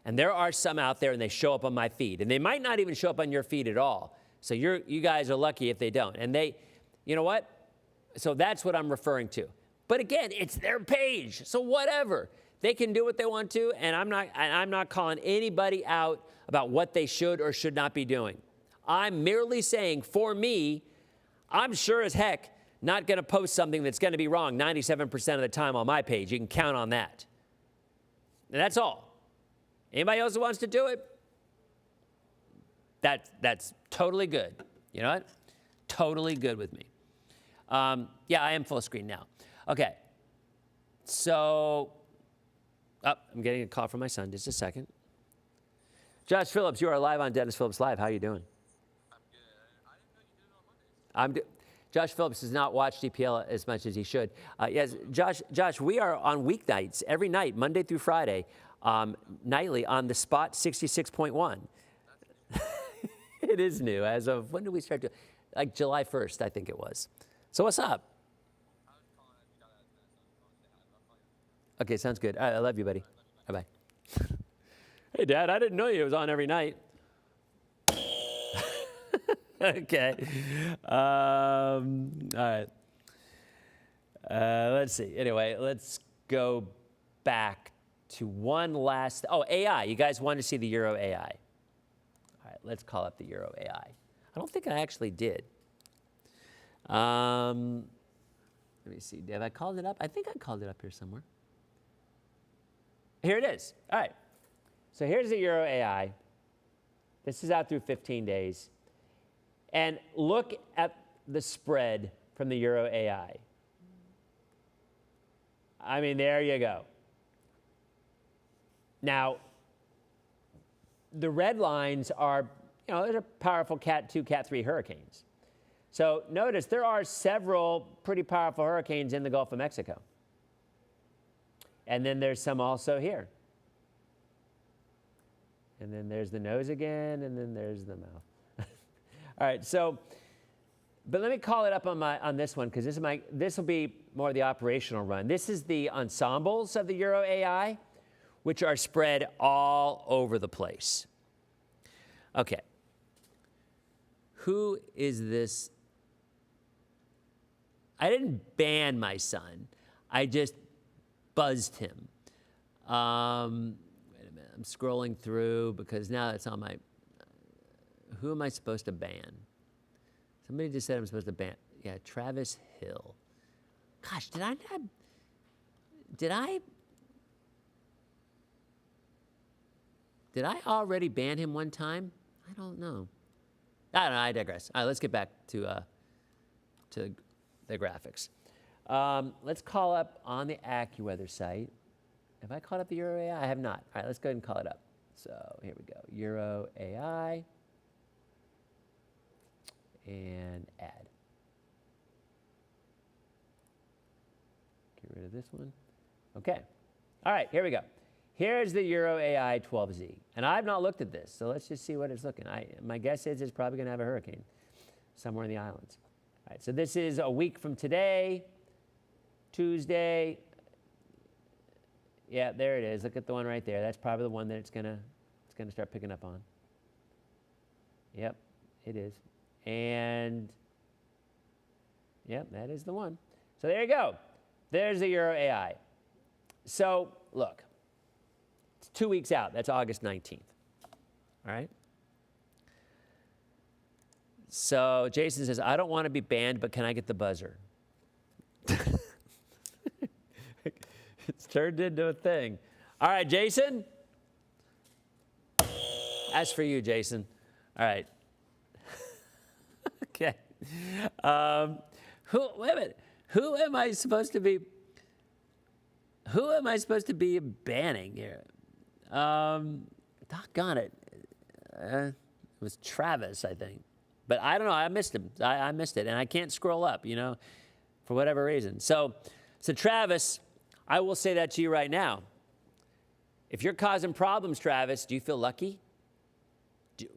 And there are some out there, and they show up on my feed. And they might not even show up on your feed at all. So you guys are lucky if they don't. And you know what? So that's what I'm referring to. But again, it's their page. So whatever. They can do what they want to, and I'm not calling anybody out about what they should or should not be doing. I'm merely saying, for me, I'm sure as heck not going to post something that's going to be wrong 97% of the time on my page. You can count on that. And that's all. Anybody else who wants to do it, that's totally good. You know what? Totally good with me. Yeah, I am full screen now. Okay. So, I'm getting a call from my son. Just a second. Josh Phillips, you are live on Dennis Phillips Live. How are you doing? I'm good. I didn't know you did it on Mondays. Josh Phillips does not watch DPL as much as he should. Yes, Josh, we are on weeknights every night, Monday through Friday, nightly on the Spot 66.1. It is new. As of, when did we start doing? Like July 1st, I think it was. So what's up? I was calling. You got out of the Okay, sounds good. All right, I love you, buddy. Bye-bye. Hey, Dad, I didn't know you was on every night. Okay. All right. Let's see. Anyway, let's go back to one last. Oh, AI. You guys want to see the Euro AI? All right. Let's call up the Euro AI. I don't think I actually did. Let me see. Have I called it up? I think I called it up here somewhere. Here it is. All right. So here's the Euro AI. This is out through 15 days. And look at the spread from the Euro AI. I mean, there you go. Now, the red lines are, those are powerful Cat 2, Cat 3 hurricanes. So notice there are several pretty powerful hurricanes in the Gulf of Mexico. And then there's some also here. And then there's the nose again, and then there's the mouth. All right, so, but let me call it up on this one, because this will be more of the operational run. This is the ensembles of the Euro AI, which are spread all over the place. Okay. Who is this? I didn't ban my son. I just buzzed him. Wait a minute. I'm scrolling through because now it's on my. Who am I supposed to ban? Somebody just said I'm supposed to ban. Yeah, Travis Hill. Gosh, did I already ban him one time? I don't know. I digress. All right, let's get back to the graphics. Let's call up on the AccuWeather site. Have I called up the Euro AI? I have not. All right, let's go ahead and call it up. So here we go. Euro AI. And add. Get rid of this one. Okay. All right, here we go. Here's the Euro AI 12Z. And I've not looked at this, so let's just see what it's looking. My guess is it's probably going to have a hurricane somewhere in the islands. All right, so this is a week from today, Tuesday. Yeah, there it is. Look at the one right there. That's probably the one that it's gonna start picking up on. Yep, it is. And yep, that is the one. So there you go. There's the Euro AI. So look, it's 2 weeks out. That's August 19th. All right. So Jason says, I don't want to be banned, but can I get the buzzer? It's turned into a thing. All right, Jason. As for you, Jason. All right. Okay. Wait a minute. Who am I supposed to be banning here? Doggone it. It was Travis, I think. But I don't know. I missed him. I missed it. And I can't scroll up, for whatever reason. So Travis, I will say that to you right now. If you're causing problems, Travis, do you feel lucky?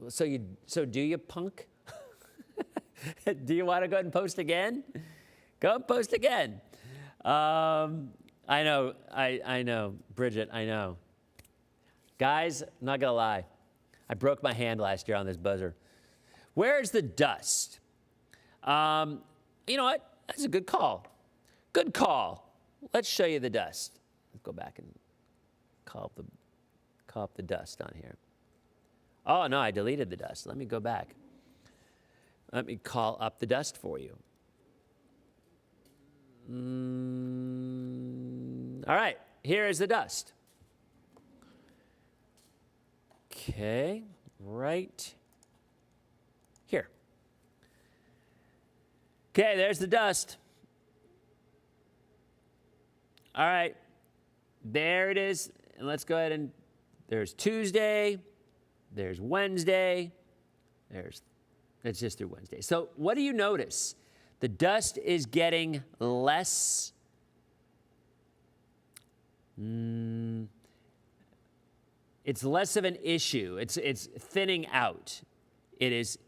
So do you, punk? Do you want to go ahead and post again? Go and post again. I know, Bridget, I know. Guys, I'm not going to lie. I broke my hand last year on this buzzer. Where's the dust? You know what? That's a good call. Good call. Let's show you the dust. Let's go back and call up the dust on here. Oh, no, I deleted the dust. Let me go back. Let me call up the dust for you. All right, here is the dust. Okay, right here. Okay, there's the dust. All right, there it is. And let's go ahead and there's Tuesday, there's Wednesday, it's just through Wednesday. So what do you notice? The dust is getting less. It's less of an issue. It's thinning out. It is.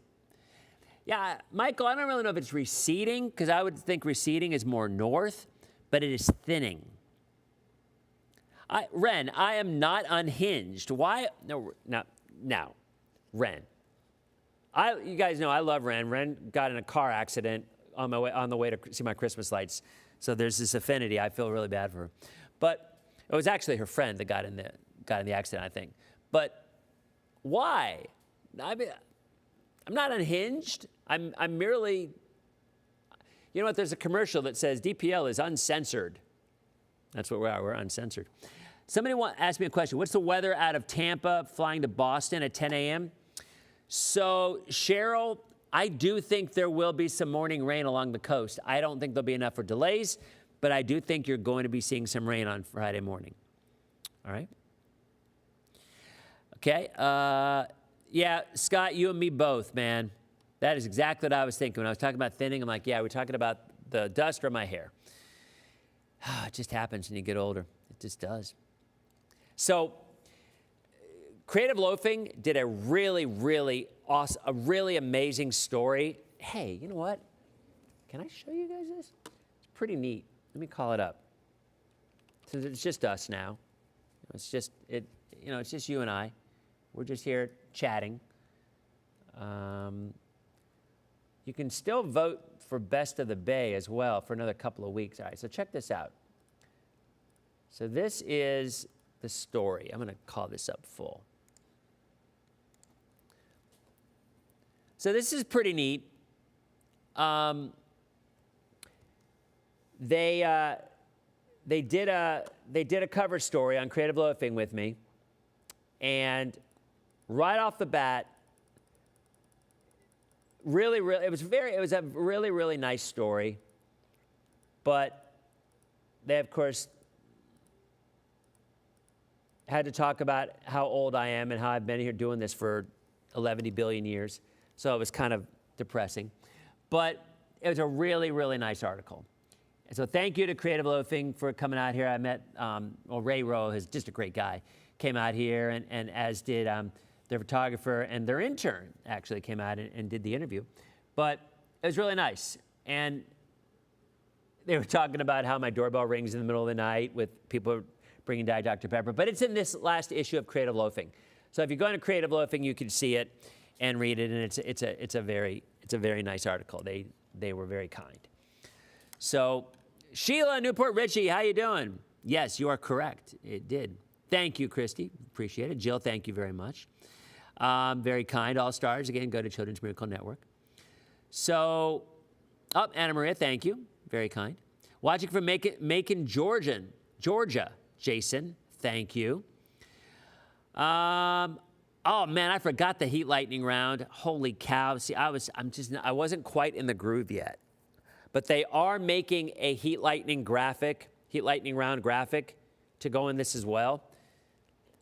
Yeah, Michael, I don't really know if it's receding, because I would think receding is more north, but it is thinning. Ren, I am not unhinged. Why? No, now, Ren. You guys know I love Ren. Ren got in a car accident on the way to see my Christmas lights. So there's this affinity. I feel really bad for her. But it was actually her friend that got in the accident, I think. But why? I mean, I'm not unhinged. I'm merely, you know what? There's a commercial that says DPL is uncensored. That's what we are. We're uncensored. Somebody asked me a question. What's the weather out of Tampa flying to Boston at 10 a.m.? So, Cheryl, I do think there will be some morning rain along the coast. I don't think there'll be enough for delays, but I do think you're going to be seeing some rain on Friday morning. All right? Okay. Yeah, Scott, you and me both, man. That is exactly what I was thinking. When I was talking about thinning, I'm like, yeah, we're talking about the dust or my hair. It just happens when you get older. It just does. So, Creative Loafing did a really, really awesome, a really amazing story. Hey, you know what? Can I show you guys this? It's pretty neat. Let me call it up. So it's just us now. It's just it's just you and I. We're just here chatting. You can still vote for Best of the Bay as well for another couple of weeks. All right, so check this out. So this is the story. I'm going to call this up full. So this is pretty neat. They did a cover story on Creative Loafing with me, and right off the bat, it was a really nice story, but they of course had to talk about how old I am and how I've been here doing this for 11 billion years. So it was kind of depressing, but it was a really nice article. And so thank you to Creative Loafing for coming out here. I met, Ray Rowe is just a great guy, came out here, and as did their photographer and their intern actually came out and did the interview. But it was really nice. And they were talking about how my doorbell rings in the middle of the night with people bringing Diet Dr. Pepper. But it's in this last issue of Creative Loafing. So if you go into Creative Loafing, you can see it and read it, and it's a very nice article. They were very kind. So Sheila, Newport Richie, how you doing? Yes, you are correct. It did. Thank you, Christy. Appreciate it. Jill, thank you very much. Very kind. All stars. Again, go to Children's Miracle Network. So, Anna Maria, thank you. Very kind. Watching from Macon, Georgia. Jason, thank you. Oh man, I forgot the heat lightning round. Holy cow! See, I wasn't quite in the groove yet, but they are making a heat lightning round graphic to go in this as well.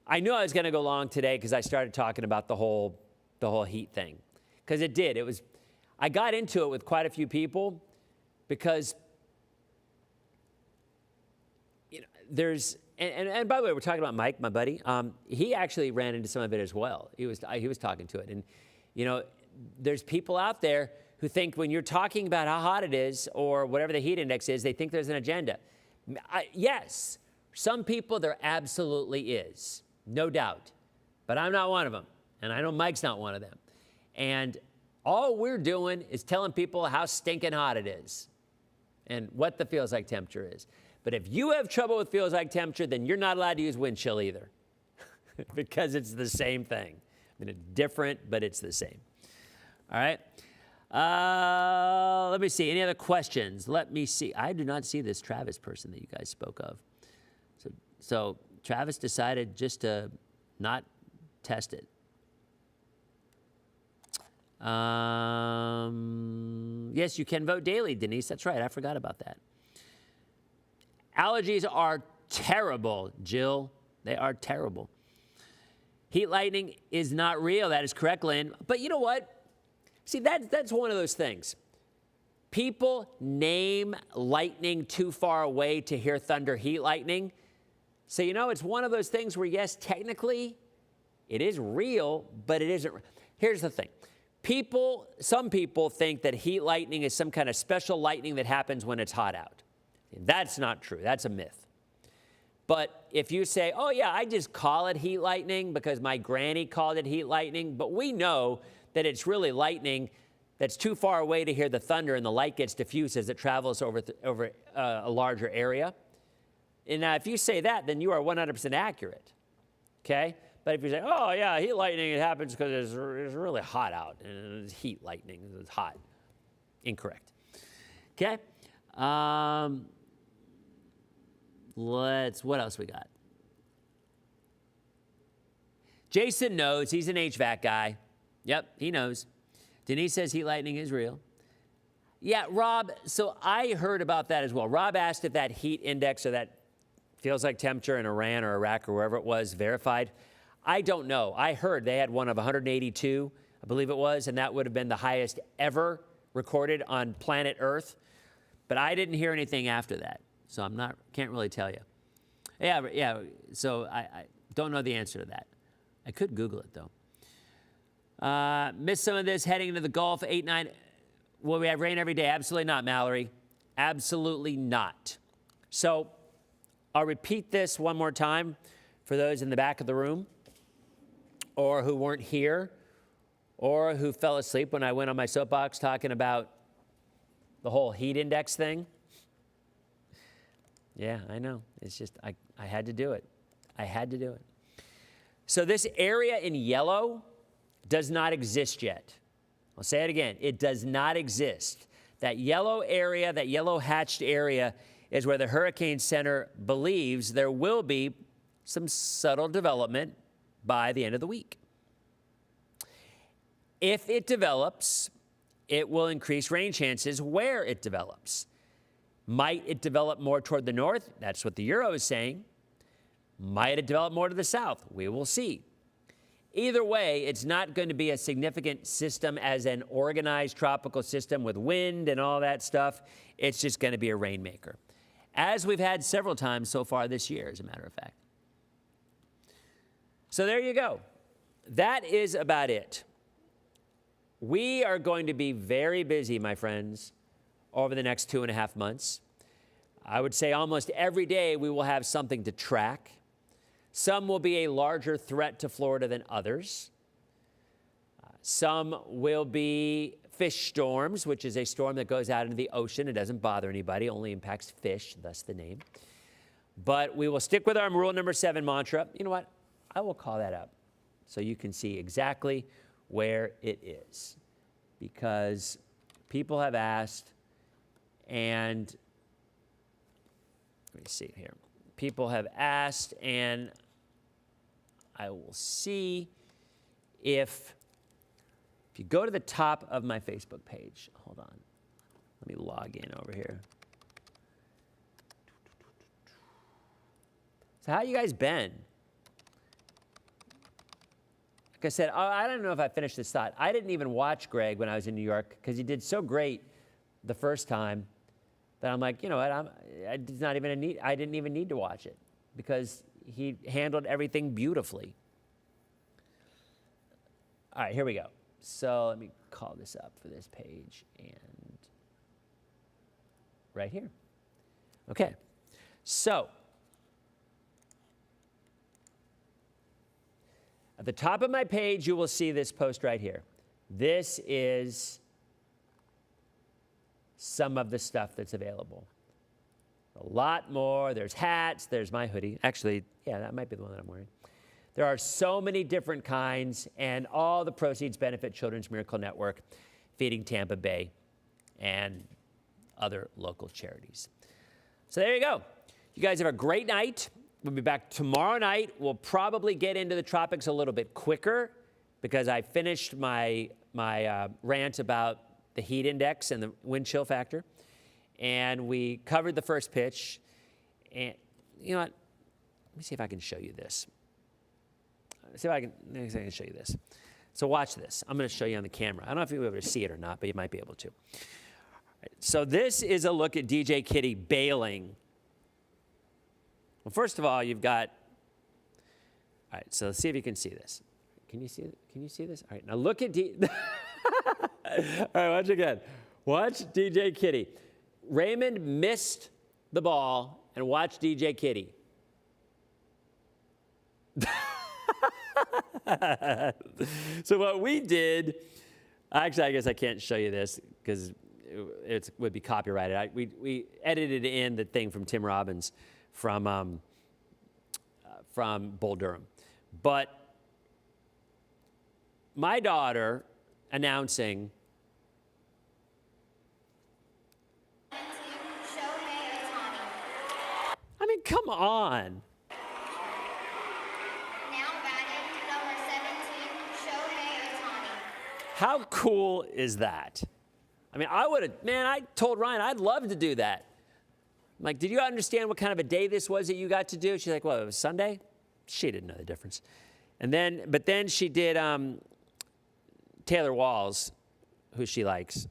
I knew I was going to go long today because I started talking about the whole heat thing, because it did. I got into it with quite a few people because there's. And by the way, we're talking about Mike, my buddy. He actually ran into some of it as well. He was talking to it. And, there's people out there who think when you're talking about how hot it is or whatever the heat index is, they think there's an agenda. Yes, some people there absolutely is, no doubt. But I'm not one of them. And I know Mike's not one of them. And all we're doing is telling people how stinking hot it is and what the feels like temperature is. But if you have trouble with feels like temperature, then you're not allowed to use wind chill either because it's the same thing. I mean, it's different, but it's the same. All right. Let me see. Any other questions? Let me see. I do not see this Travis person that you guys spoke of. So Travis decided just to not test it. Yes, you can vote daily, Denise. That's right. I forgot about that. Allergies are terrible, Jill. They are terrible. Heat lightning is not real. That is correct, Lynn. But you know what? See, that's one of those things. People name lightning too far away to hear thunder, heat lightning. So, it's one of those things where, yes, technically, it is real, but it isn't. Here's the thing. Some people think that heat lightning is some kind of special lightning that happens when it's hot out. That's not true. That's a myth. But if you say, oh, yeah, I just call it heat lightning because my granny called it heat lightning, but we know that it's really lightning that's too far away to hear the thunder and the light gets diffused as it travels over a larger area. And if you say that, then you are 100% accurate, okay? But if you say, oh, yeah, heat lightning, it happens because it's really hot out, and it's heat lightning, it's hot. Incorrect, okay? What else we got? Jason knows. He's an HVAC guy. Yep, he knows. Denise says heat lightning is real. Yeah, Rob, so I heard about that as well. Rob asked if that heat index or that feels like temperature in Iran or Iraq or wherever it was verified. I don't know. I heard they had one of 182, I believe it was, and that would have been the highest ever recorded on planet Earth. But I didn't hear anything after that, so can't really tell you. Yeah. So I don't know the answer to that. I could Google it though. Missed some of this heading into the Gulf. 8-9. Will we have rain every day? Absolutely not, Mallory. Absolutely not. So I'll repeat this one more time for those in the back of the room or who weren't here or who fell asleep when I went on my soapbox talking about the whole heat index thing. Yeah, I know. It's just, I had to do it. I had to do it. So this area in yellow does not exist yet. I'll say it again. It does not exist. That yellow area, that yellow hatched area, is where the Hurricane Center believes there will be some subtle development by the end of the week. If it develops, it will increase rain chances where it develops. Might it develop more toward the north? That's what the Euro is saying. Might it develop more to the south? We will see. Either way, it's not going to be a significant system as an organized tropical system with wind and all that stuff. It's just going to be a rainmaker, as we've had several times so far this year, as a matter of fact. So there you go. That is about it. We are going to be very busy, my friends, over the next 2.5 months. I would say almost every day we will have something to track. Some will be a larger threat to Florida than others. Some will be fish storms, which is a storm that goes out into the ocean. It doesn't bother anybody, only impacts fish, thus the name. But we will stick with our rule number 7 mantra. You know what? I will call that up so you can see exactly where it is, because people have asked, and let me see here. People have asked, and I will see if you go to the top of my Facebook page. Hold on. Let me log in over here. So how you guys been? Like I said, I don't know if I finished this thought. I didn't even watch Greg when I was in New York because he did so great the first time that I'm like, you know what, I didn't even need to watch it because he handled everything beautifully. All right, here we go. So let me call this up for this page, and right here. Okay, so at the top of my page, you will see this post right here. This is some of the stuff that's available. A lot more. There's hats. There's my hoodie. Actually, yeah, that might be the one that I'm wearing. There are so many different kinds, and all the proceeds benefit Children's Miracle Network, Feeding Tampa Bay, and other local charities. So there you go. You guys have a great night. We'll be back tomorrow night. We'll probably get into the tropics a little bit quicker because I finished my rant about the heat index and the wind chill factor. And we covered the first pitch. And you know what? Let me see if I can show you this. See if I can show you this. So watch this. I'm going to show you on the camera. I don't know if you'll be able to see it or not, but you might be able to. So this is a look at DJ Kitty bailing. Well, first of all, you've got, all right, so let's see if you can see this. Can you see it? Can you see this? All right, now look at all right, watch again. Watch DJ Kitty. Raymond missed the ball, and watch DJ Kitty. So what we did, actually, I guess I can't show you this because it would be copyrighted. We edited in the thing from Tim Robbins from Bull Durham. But my daughter announcing, I mean, come on. How cool is that? I mean, I told Ryan I'd love to do that. I'm like, did you understand what kind of a day this was that you got to do? She's like, well, it was Sunday? She didn't know the difference. But then she did Taylor Walls, who she likes.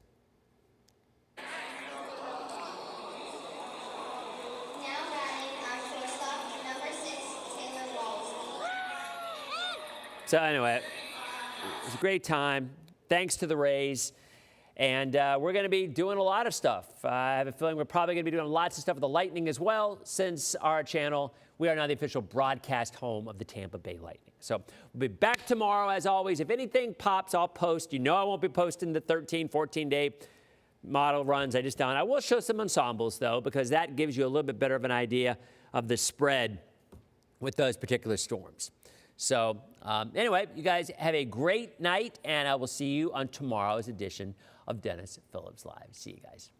So anyway, it was a great time. Thanks to the Rays. And we're going to be doing a lot of stuff. I have a feeling we're probably going to be doing lots of stuff with the Lightning as well, since our channel, we are now the official broadcast home of the Tampa Bay Lightning. So we'll be back tomorrow, as always. If anything pops, I'll post. You know I won't be posting the 13, 14-day model runs I just done. I will show some ensembles, though, because that gives you a little bit better of an idea of the spread with those particular storms. So anyway, you guys have a great night, and I will see you on tomorrow's edition of Dennis Phillips Live. See you guys.